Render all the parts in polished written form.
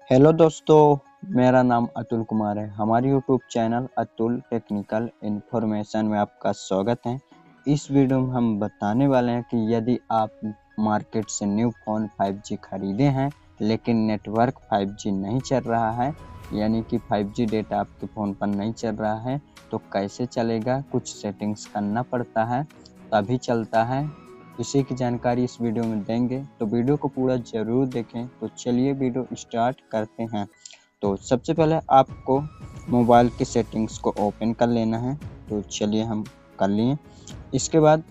Hello दोस्तों, मेरा नाम अतुल कुमार है। हमारे YouTube channel Atul technical information में आपका स्वागत है। इस वीडियो में हम बताने वाले हैं कि यदि आप मार्केट से न्यू फ़ोन 5G खरीदे हैं लेकिन नेटवर्क 5G नहीं चल रहा है, यानी कि 5G डेटा आपके फ़ोन पर नहीं चल रहा है, तो कैसे चलेगा। कुछ सेटिंग्स करना पड़ता है तभी चलता है। इसी की जानकारी इस वीडियो में देंगे, तो वीडियो को पूरा ज़रूर देखें। तो चलिए वीडियो स्टार्ट करते हैं। तो सबसे पहले आपको मोबाइल की सेटिंग्स को ओपन कर लेना है। तो चलिए हम कर लिए। इसके बाद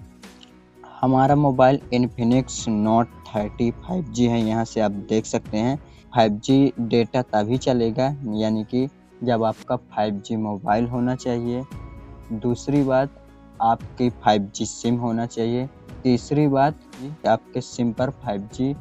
हमारा मोबाइल इन्फिनिक्स नोट 30 5G है। यहाँ से आप देख सकते हैं 5G डेटा तभी चलेगा, यानी कि जब आपका 5G मोबाइल होना चाहिए। दूसरी बात, आपकी 5G सिम होना चाहिए। तीसरी बात, आपके सिम पर 5G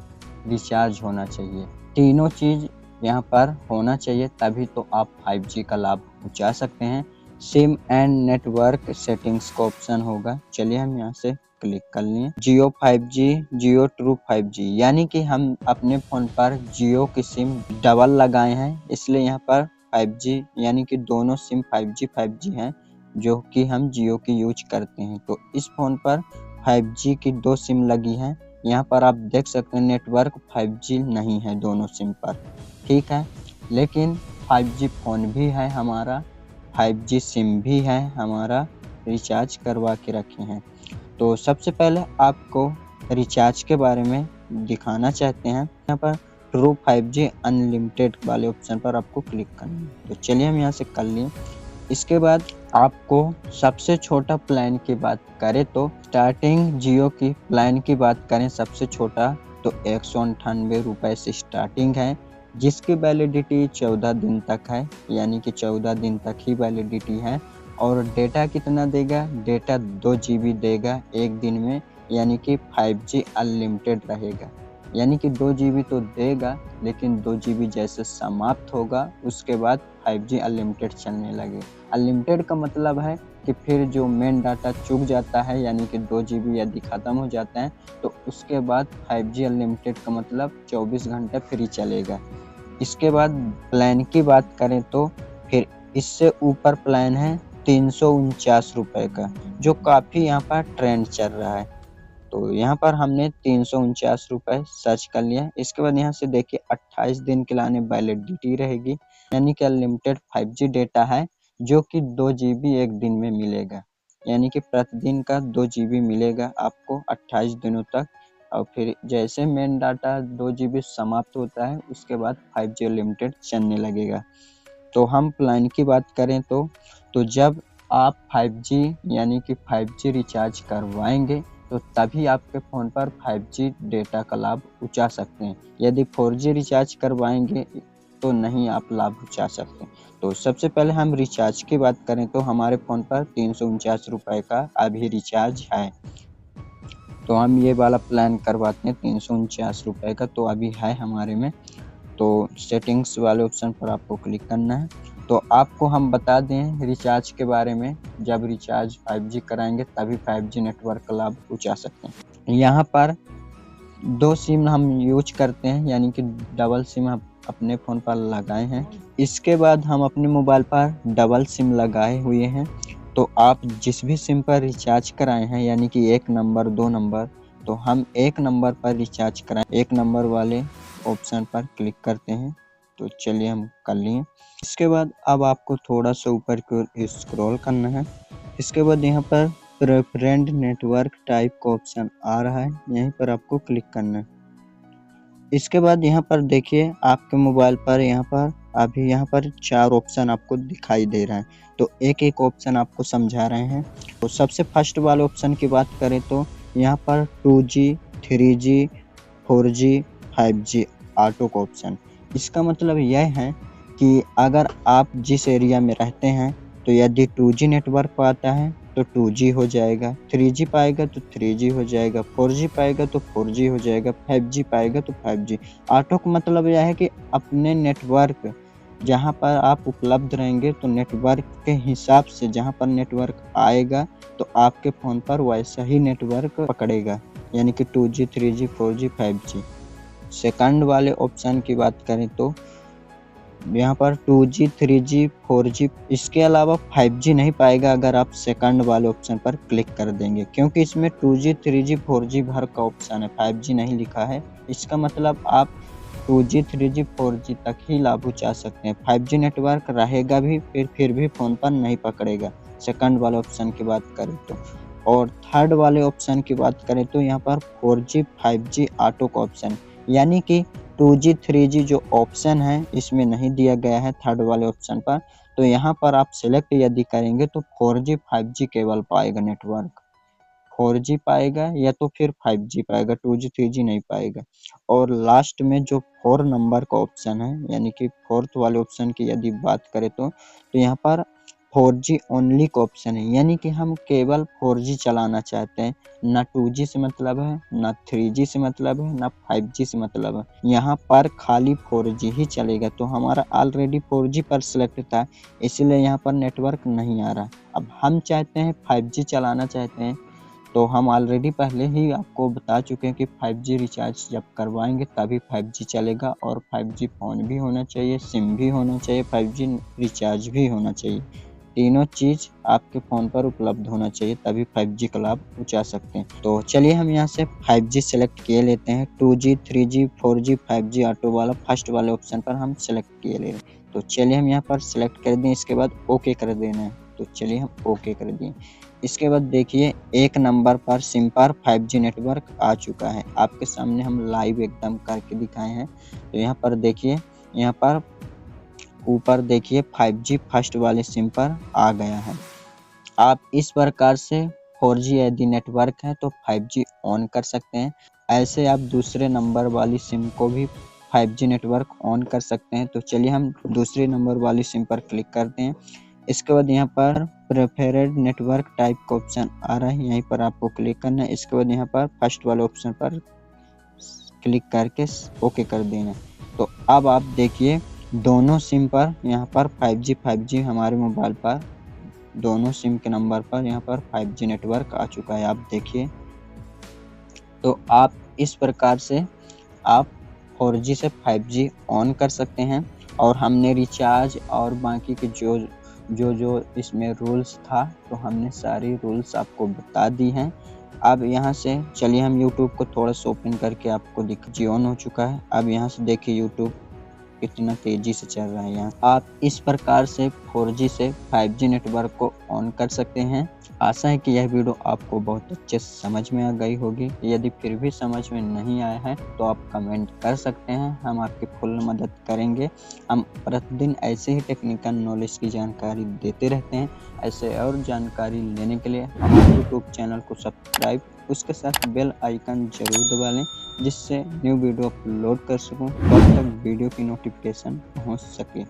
रिचार्ज होना चाहिए। तीनों चीज़ यहाँ पर होना चाहिए, तभी तो आप 5G का लाभ उठा सकते हैं। सिम एंड नेटवर्क सेटिंग्स का ऑप्शन होगा। चलिए हम यहाँ से क्लिक कर लिए। जियो 5G, जियो ट्रू 5G, यानी कि हम अपने फ़ोन पर जियो की सिम डबल लगाए हैं, इसलिए यहाँ पर 5G यानी कि दोनों सिम 5G हैं, जो कि हम जियो की यूज करते हैं। तो इस फ़ोन पर 5G की 2 सिम लगी हैं। यहाँ पर आप देख सकते हैं नेटवर्क 5G नहीं है दोनों सिम पर, ठीक है। लेकिन 5G फ़ोन भी है हमारा, 5G सिम भी है हमारा, रिचार्ज करवा के रखे हैं। तो सबसे पहले आपको रिचार्ज के बारे में दिखाना चाहते हैं। यहाँ पर ट्रू 5G अनलिमिटेड वाले ऑप्शन पर आपको क्लिक करना है। तो चलिए हम यहाँ से कर लिए। इसके बाद आपको सबसे छोटा प्लान की बात करें तो स्टार्टिंग जियो की प्लान की बात करें सबसे छोटा तो 198 रुपये से स्टार्टिंग है, जिसकी वैलिडिटी 14 दिन तक है, यानी कि 14 दिन तक ही वैलिडिटी है। और डेटा कितना देगा? डेटा 2 GB देगा एक दिन में, यानी कि 5G अनलिमिटेड रहेगा। यानी कि 2 GB तो देगा, लेकिन 2 GB जैसे समाप्त होगा उसके बाद 5G अनलिमिटेड चलने लगे। अनलिमिटेड का मतलब है कि फिर जो मेन डाटा चूक जाता है, यानी कि 2 GB यदि ख़त्म हो जाता है, तो उसके बाद 5G अनलिमिटेड का मतलब 24 घंटे फ्री चलेगा। इसके बाद प्लान की बात करें तो फिर इससे ऊपर प्लान है 349 रुपये का, जो काफ़ी यहाँ पर ट्रेंड चल रहा है। तो यहाँ पर हमने 349 रुपये सर्च कर लिया। इसके बाद यहाँ से देखिए 28 दिन के लिए वैलिडिटी रहेगी, यानी कि अनलिमिटेड 5G डेटा है, जो कि 2 GB एक दिन में मिलेगा, यानी कि प्रतिदिन का 2 GB मिलेगा आपको 28 दिनों तक। और फिर जैसे मेन डाटा 2 GB समाप्त होता है, उसके बाद 5G अनलिमिटेड चलने लगेगा। तो हम प्लान की बात करें तो जब आप 5G यानी कि 5G रिचार्ज करवाएंगे तो तभी आपके फ़ोन पर 5G डेटा का लाभ उठा सकते हैं। यदि 4G रिचार्ज करवाएंगे तो नहीं आप लाभ उठा सकते। तो सबसे पहले हम रिचार्ज की बात करें तो हमारे फ़ोन पर 349 रुपये का अभी रिचार्ज है। तो हम ये वाला प्लान करवाते हैं 349 रुपये का, तो अभी है हमारे में। तो सेटिंग्स वाले ऑप्शन पर आपको क्लिक करना है। तो आपको हम बता दें रिचार्ज के बारे में, जब रिचार्ज 5G कराएंगे तभी 5G नेटवर्क का लाभ उठा सकते हैं। यहाँ पर 2 सिम हम यूज करते हैं, यानी कि डबल सिम हम अपने फ़ोन पर लगाए हैं। इसके बाद हम अपने मोबाइल पर डबल सिम लगाए हुए हैं। तो आप जिस भी सिम पर रिचार्ज कराए हैं, यानी कि 1 नंबर 2 नंबर, तो हम 1 नंबर पर रिचार्ज कराएं। 1 नंबर वाले ऑप्शन पर क्लिक करते हैं। तो चलिए हम कर लिए। इसके बाद अब आपको थोड़ा सा ऊपर की ओर स्क्रॉल करना है। इसके बाद यहाँ पर प्रेफरेंड नेटवर्क टाइप का ऑप्शन आ रहा है, यहीं पर आपको क्लिक करना है। इसके बाद यहाँ पर देखिए आपके मोबाइल पर यहाँ पर 4 ऑप्शन आपको दिखाई दे रहा है। तो एक एक ऑप्शन आपको समझा रहे हैं। तो सबसे फर्स्ट वाले ऑप्शन की बात करें तो यहाँ पर 2G, 3G, 4G, 5G auto का ऑप्शन। इसका मतलब यह है कि अगर आप जिस एरिया में रहते हैं, तो यदि 2G नेटवर्क पाता है तो 2G हो जाएगा, 3G पाएगा तो 3G हो जाएगा, 4G पाएगा तो 4G हो जाएगा, 5G पाएगा तो 5G। ऑटो का मतलब यह है कि अपने नेटवर्क जहाँ पर आप उपलब्ध रहेंगे, तो नेटवर्क के हिसाब से जहाँ पर नेटवर्क आएगा तो आपके फ़ोन पर वैसा ही नेटवर्क पकड़ेगा, यानी कि 2G, 3G, 4G, 5G। Second वाले ऑप्शन की बात करें तो यहाँ पर 2G 3G 4G इसके अलावा 5G नहीं पाएगा अगर आप सेकंड वाले ऑप्शन पर क्लिक कर देंगे, क्योंकि इसमें 2G 3G 4G भर का ऑप्शन है, 5G नहीं लिखा है। इसका मतलब आप 2G 3G 4G तक ही लाभ उठा सकते हैं। 5G नेटवर्क रहेगा भी फिर भी फ़ोन पर नहीं पकड़ेगा सेकंड वाले ऑप्शन की बात करें तो। और थर्ड वाले ऑप्शन की बात करें तो यहाँ पर 4G 5G ऑटो का ऑप्शन, यानी कि 2G 3G जो ऑप्शन है इसमें नहीं दिया गया है थर्ड वाले ऑप्शन पर। तो यहाँ पर आप सिलेक्ट यदि करेंगे तो 4G 5G केवल पाएगा नेटवर्क, 4G पाएगा या तो फिर 5G पाएगा, 2G 3G नहीं पाएगा। और लास्ट में जो 4 नंबर का ऑप्शन है, यानी कि फोर्थ वाले ऑप्शन की यदि बात करें तो यहाँ पर 4G ओनली का ऑप्शन है, यानी कि हम केवल 4G चलाना चाहते हैं, ना 2G से मतलब है, ना 3G से मतलब है, ना 5G से मतलब है। यहाँ पर खाली 4G ही चलेगा। तो हमारा ऑलरेडी 4G पर सिलेक्ट था, इसलिए यहाँ पर नेटवर्क नहीं आ रहा। अब हम चाहते हैं 5G चलाना चाहते हैं, तो हम ऑलरेडी पहले ही आपको बता चुके हैं कि 5G रिचार्ज जब करवाएंगे तभी 5G चलेगा, और 5G फ़ोन भी होना चाहिए, सिम भी होना चाहिए, 5G रिचार्ज भी होना चाहिए। तीनों चीज़ आपके फ़ोन पर उपलब्ध होना चाहिए, तभी 5G का लाभ उठा सकते हैं। तो चलिए हम यहाँ से 5G सेलेक्ट किए लेते हैं। 2G 3G 4G 5G auto वाला फर्स्ट वाले ऑप्शन पर हम सेलेक्ट किए ले रहे हैं। तो चलिए हम यहाँ पर सेलेक्ट कर दें, इसके बाद ओके कर देना है। तो चलिए हम ओके कर दिए। इसके बाद देखिए एक नंबर पर सिम पर 5G नेटवर्क आ चुका है, आपके सामने हम लाइव एकदम करके दिखाए हैं। तो यहाँ पर देखिए, यहाँ पर ऊपर देखिए 5G फर्स्ट वाले सिम पर आ गया है। आप इस प्रकार से 4G यदि नेटवर्क है तो 5G ऑन कर सकते हैं। ऐसे आप दूसरे नंबर वाली सिम को भी 5G नेटवर्क ऑन कर सकते हैं। तो चलिए हम दूसरे नंबर वाली सिम पर क्लिक करते हैं। इसके बाद यहाँ पर प्रेफरेड नेटवर्क टाइप का ऑप्शन आ रहा है, यहीं पर आपको क्लिक करना है। इसके बाद यहाँ पर फर्स्ट वाले ऑप्शन पर क्लिक करके ओके कर देना। तो अब आप देखिए दोनों सिम पर यहाँ पर 5G हमारे मोबाइल पर दोनों सिम के नंबर पर यहाँ पर 5G नेटवर्क आ चुका है, आप देखिए। तो आप इस प्रकार से आप 4G से 5G ऑन कर सकते हैं। और हमने रिचार्ज और बाकी के जो इसमें रूल्स था, तो हमने सारी रूल्स आपको बता दी हैं। अब यहाँ से चलिए हम YouTube को थोड़ा सा ओपन करके आपको दिखाइए, ऑन हो चुका है। अब यहाँ से देखिए YouTube कितना तेजी से चल रहा है। यहाँ आप इस प्रकार से 4G से 5G नेटवर्क को ऑन कर सकते हैं। आशा है कि यह वीडियो आपको बहुत अच्छे से समझ में आ गई होगी। यदि फिर भी समझ में नहीं आया है तो आप कमेंट कर सकते हैं, हम आपकी फुल मदद करेंगे। हम प्रतिदिन ऐसे ही टेक्निकल नॉलेज की जानकारी देते रहते हैं। ऐसे और जानकारी लेने के लिए हमारे YouTube चैनल को सब्सक्राइब, उसके साथ बेल आइकन जरूर दबा लें, जिससे न्यू वीडियो अपलोड कर सकूं, तब तक वीडियो की नोटिफिकेशन पहुंच सके।